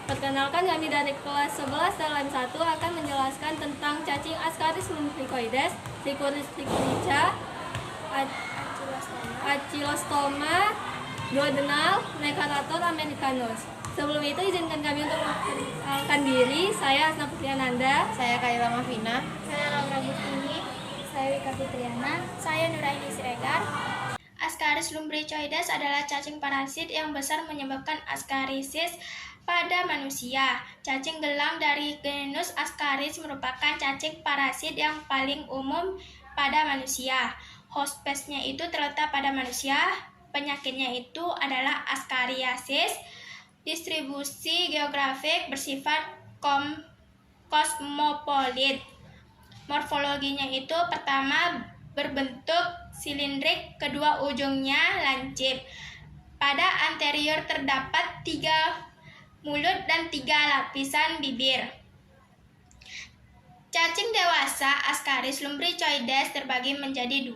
Perkenalkan, kami dari kelas 11 dalam 1 akan menjelaskan tentang cacing Ascaris lumbricoides, Trichuris trichurica, Acyclostoma, duodenal, Necarator americanus. Sebelum itu izinkan kami untuk memperkenalkan diri. Saya Asna Putriananda. Saya Kaila Mafina. Saya Laura Bustini. Saya Wika Fitriana. Saya Nuraini Siregar. Ascaris lumbricoides adalah cacing parasit yang besar menyebabkan askarisis pada manusia. Cacing gelang dari genus Ascaris merupakan cacing parasit yang paling umum pada manusia. Host pest-nya itu terletak pada manusia. Penyakitnya itu adalah askariasis. Distribusi geografik bersifat kosmopolit. Morfologinya itu pertama berbentuk silindrik, kedua ujungnya lancip. Pada anterior terdapat 3 mulut dan 3 lapisan bibir. Cacing dewasa Ascaris lumbricoides terbagi menjadi 2.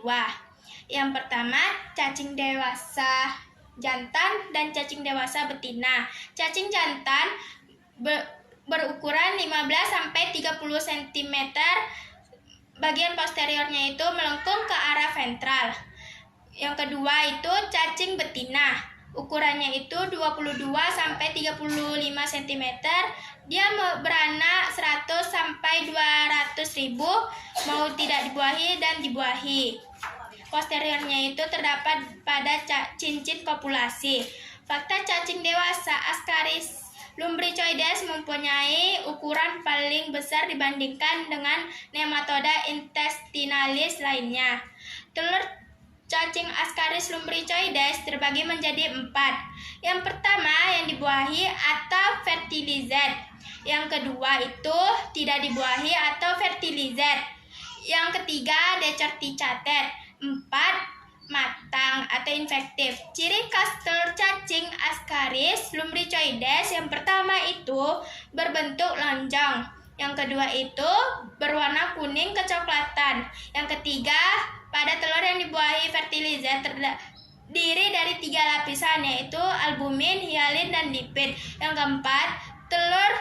Yang pertama, cacing dewasa jantan dan cacing dewasa betina. Cacing jantan berukuran 15-30 cm. Bagian posteriornya itu melengkung ke arah ventral. Yang kedua itu cacing betina. Ukurannya itu 22-35 cm. Dia beranak 100-200 ribu, mau tidak dibuahi dan dibuahi. Posteriornya itu terdapat pada cincin kopulasi. Fakta cacing dewasa Ascaris lumbricoides mempunyai ukuran paling besar dibandingkan dengan nematoda intestinalis lainnya. Telur cacing Ascaris lumbricoides terbagi menjadi 4. Yang pertama yang dibuahi atau fertilized. Yang kedua itu tidak dibuahi atau fertilized. Yang ketiga decorticated. 4. Matang atau infektif. Ciri khas telur cacing Ascaris lumbricoides yang pertama itu berbentuk lonjong. Yang kedua itu berwarna kuning kecoklatan. Yang ketiga, pada telur yang dibuahi fertilizer terdiri dari 3 lapisan, yaitu albumin, hialin, dan lipid. Yang keempat, telur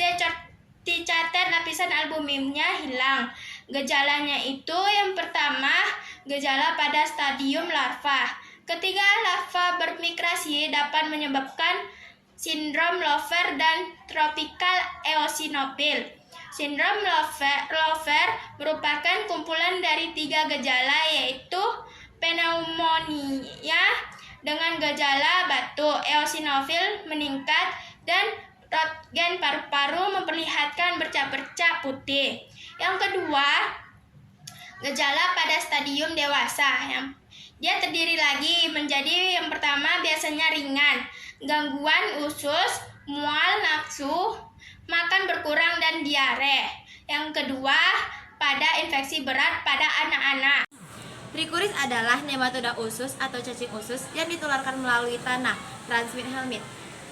decorticated, lapisan albuminnya hilang. Gejalanya itu yang pertama, gejala pada stadium larva. Ketika larva bermigrasi dapat menyebabkan sindrom Lover dan tropical eosinofil. Sindrom Lover merupakan kumpulan dari 3 gejala, yaitu pneumonia dengan gejala batuk, eosinofil meningkat, dan rotgen paru-paru memperlihatkan bercak-bercak putih. Yang kedua, gejala pada stadium dewasa. Dia terdiri lagi menjadi yang pertama biasanya ringan, gangguan usus, mual, nafsu makan berkurang, dan diare. Yang kedua, pada infeksi berat pada anak-anak. Trichuris adalah nematoda usus atau cacing usus yang ditularkan melalui tanah, transmit helminth,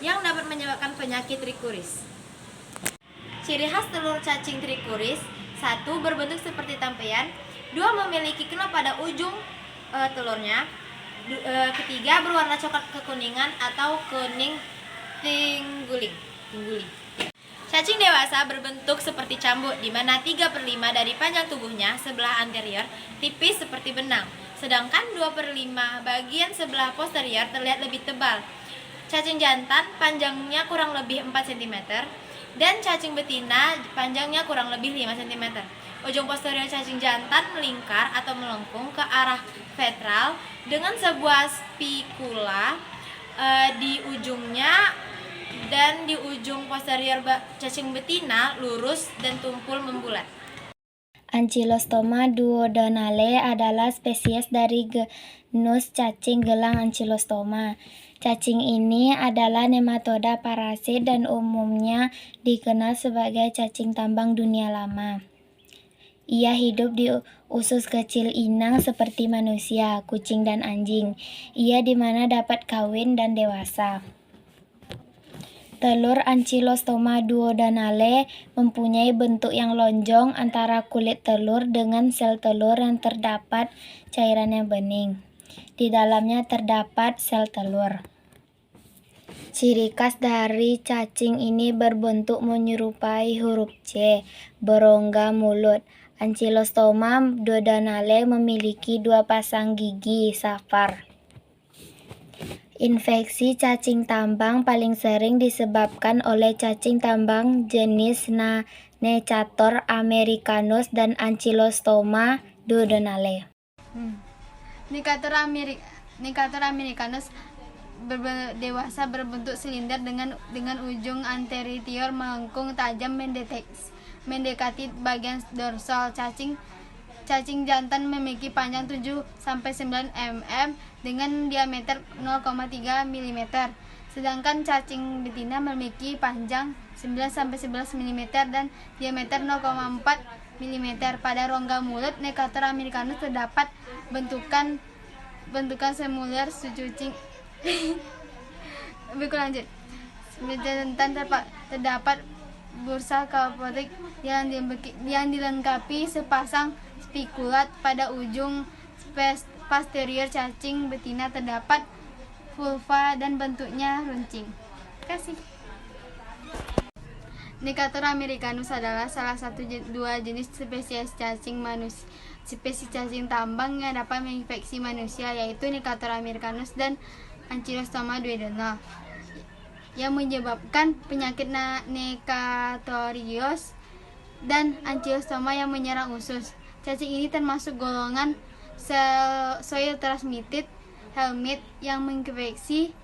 yang dapat menyebabkan penyakit trichuris. Ciri khas telur cacing trichuris: 1. Berbentuk seperti tempean. 2. Memiliki knop pada ujung telurnya. Ketiga, berwarna coklat kekuningan atau kuning tingguling. Cacing dewasa berbentuk seperti cambuk, di mana 3/5 dari panjang tubuhnya sebelah anterior tipis seperti benang, sedangkan 2/5 bagian sebelah posterior terlihat lebih tebal. Cacing jantan panjangnya kurang lebih 4 cm, dan cacing betina panjangnya kurang lebih 5 cm. Ujung posterior cacing jantan melingkar atau melengkung ke arah ventral dengan sebuah spikula di ujungnya, dan di ujung posterior cacing betina lurus dan tumpul membulat. Ancylostoma duodenale adalah spesies dari genus cacing gelang Ancylostoma. Cacing ini adalah nematoda parasit dan umumnya dikenal sebagai cacing tambang dunia lama. Ia hidup di usus kecil inang seperti manusia, kucing, dan anjing. Ia dimana dapat kawin dan dewasa. Telur Ancylostoma duodenale mempunyai bentuk yang lonjong antara kulit telur dengan sel telur yang terdapat cairan yang bening. Di dalamnya terdapat sel telur. Ciri khas dari cacing ini berbentuk menyerupai huruf C, berongga mulut. Ankylostoma duodenale memiliki 2 pasang gigi safar. Infeksi cacing tambang paling sering disebabkan oleh cacing tambang jenis Necator americanus dan Ankylostoma duodenale. Necator americanus dewasa berbentuk silinder dengan ujung anterior melengkung tajam mendekati bagian dorsal. Cacing jantan memiliki panjang 7-9 mm dengan diameter 0,3 mm. Sedangkan cacing betina memiliki panjang 9-11 mm dan diameter 0,4 mm. Pada rongga mulut Necator americanus terdapat bentukan semuler sucucing. Berlanjut. Jantan terdapat bursa kapotik yang dilengkapi sepasang spikulat. Pada ujung posterior cacing betina terdapat vulva dan bentuknya runcing. Terima kasih. Necator americanus adalah salah satu 2 jenis spesies cacing tambang yang dapat menginfeksi manusia, yaitu Necator americanus dan Ankylostoma duodenale, yang menyebabkan penyakit Necatorius dan Ankylostoma yang menyerang usus. Cacing ini termasuk golongan soil transmitted helminth yang menginfeksi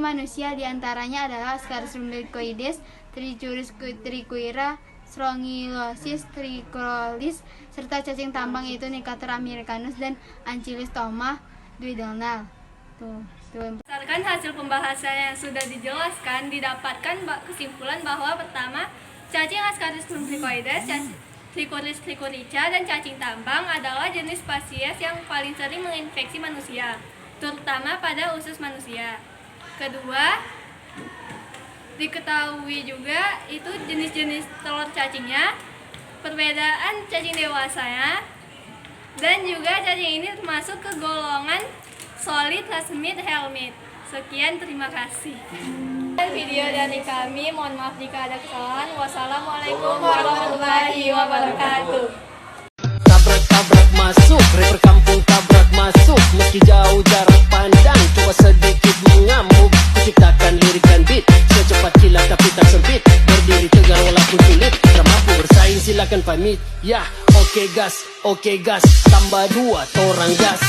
manusia. Di antaranya adalah Ascaris lumbricoides, Trichuris triquira, Strongylosis tricollis, serta cacing tambang yaitu Necator americanus dan Ankylostoma duodenale. Berdasarkan hasil pembahasan yang sudah dijelaskan, didapatkan kesimpulan bahwa pertama, cacing Ascaris lumbricoides, Trichuris trichurica, dan cacing tambang adalah jenis spesies yang paling sering menginfeksi manusia, terutama pada usus manusia. Kedua, diketahui juga itu jenis-jenis telur cacingnya, perbedaan cacing dewasanya, dan juga cacing ini termasuk ke golongan solid transmitted helminth. Sekian, terima kasih. Video dari kami, mohon maaf jika ada kesalahan. Wassalamualaikum warahmatullahi wabarakatuh. Tabrak masuk, rapper kampung tabrak masuk. Meski jauh jarak pandang, coba sedikit mengamuk. Kuciptakan lirik dan beat, secepat kilat tapi tak sempit. Berdiri tegar walaupun sulit, tak mampu bersaing silakan pamit. Ya, oke gas, tambah 2 torang gas.